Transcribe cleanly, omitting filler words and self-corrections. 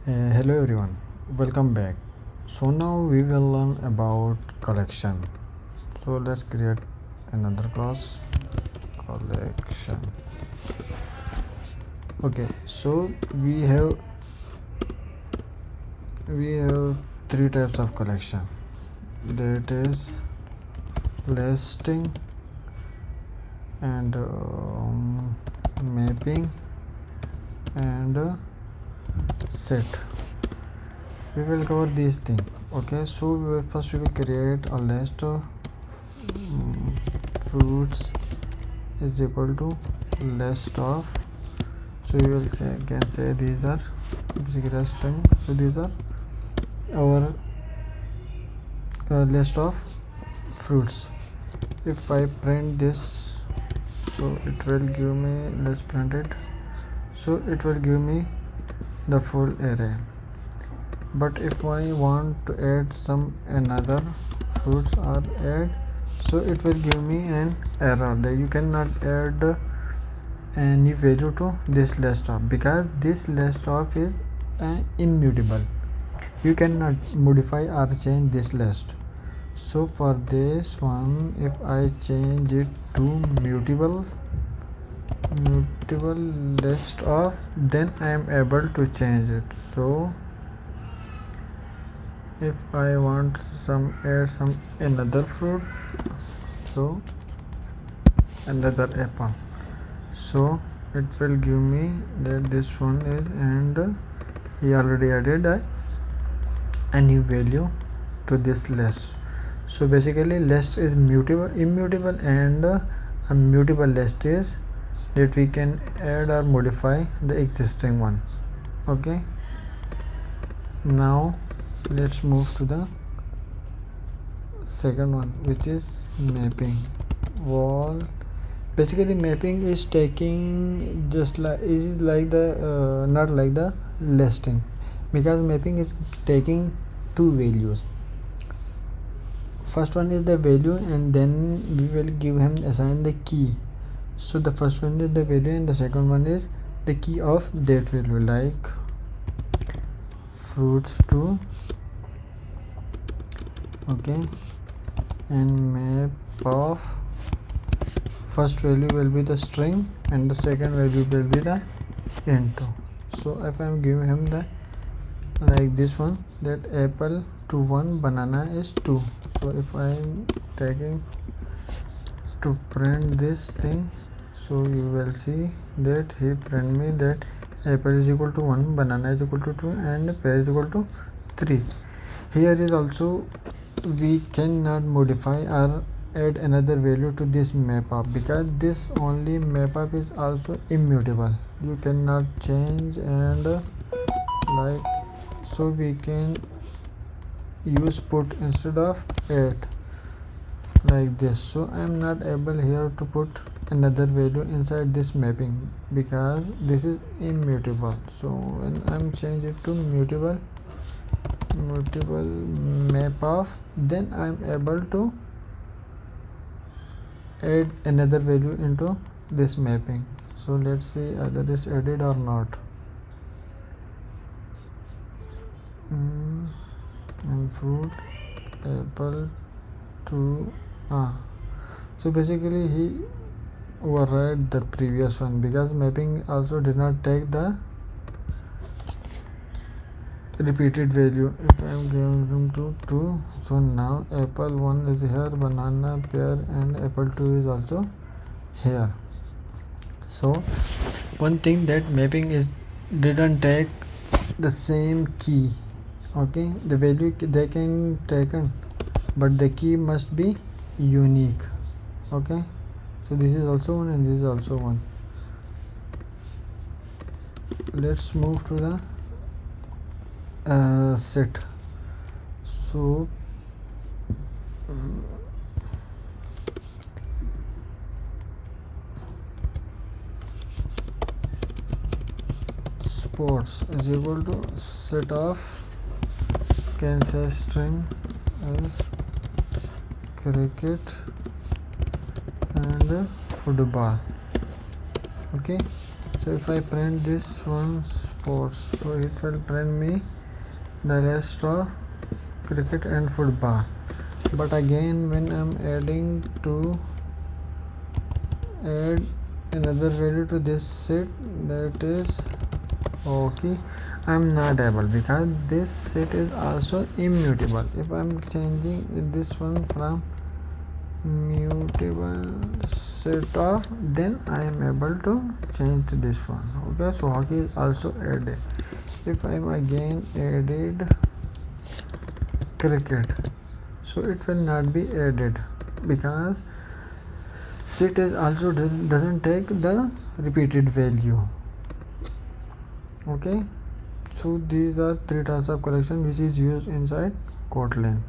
Hello everyone, welcome back. So now we will learn about collection. So let's create another class, collection. Okay, so we have three types of collection. That is listing and mapping and set. We will cover these things. Okay, so first we will create a list of fruits is equal to list of, so you will say these are basically a string, so these are our list of fruits. If I print this, so it will give me, let's print it, so it will give me the full array. But if I want to add some another fruits or add, so it will give me an error that you cannot add any value to this list of, because this list of is immutable. You cannot modify or change this list. So for this one, if I change it to mutable list of, then I am able to change it. So if I want add some another fruit, so another apple, so it will give me that this one is, and he already added a new value to this list. So basically list is immutable, and a mutable list is that we can add or modify the existing one. Okay, now let's move to the second one, which is mapping wall. Basically mapping is taking just like is like the not like the listing, because mapping is taking two values. First one is the value, and then we will assign the key. So the first one is the value and the second one is the key of that value, like fruits 2. Okay, and map of first value will be the string and the second value will be the int. So if I am giving him the like this one, that apple to 1, banana is 2. So if I am taking to print this thing, so you will see that he print me that apple is equal to 1, banana is equal to 2, and pear is equal to 3. Here is also we cannot modify or add another value to this map up, because this only map up is also immutable. You cannot change, and like, so we can use put instead of add like this. So I am not able here to put another value inside this mapping because this is immutable. So when I am change it to mutable map of, then I am able to add another value into this mapping. So let's see whether this added or not. And fruit apple to so basically he override the previous one, because mapping also did not take the repeated value. If I am giving them to 2, so now apple 1 is here, banana, pear, and apple 2 is also here. So one thing that mapping is didn't take the same key. Okay, the value they can taken, but the key must be unique. Okay, so this is also 1 and this is also 1. Let's move to the set. So sports is equal to set of concise string is cricket and football. Okay, So if I print this one sports, so it will print me the rest of cricket and football. But again, when I'm adding to add another value to this set, that is okay, I'm not able, because this set is also immutable. If I'm changing this one from mutable set of, then I am able to change this one. Okay, so hockey is also added. If I'm again added cricket, so it will not be added, because set is also doesn't take the repeated value. Okay, so these are three types of correction which is used inside Kotlin.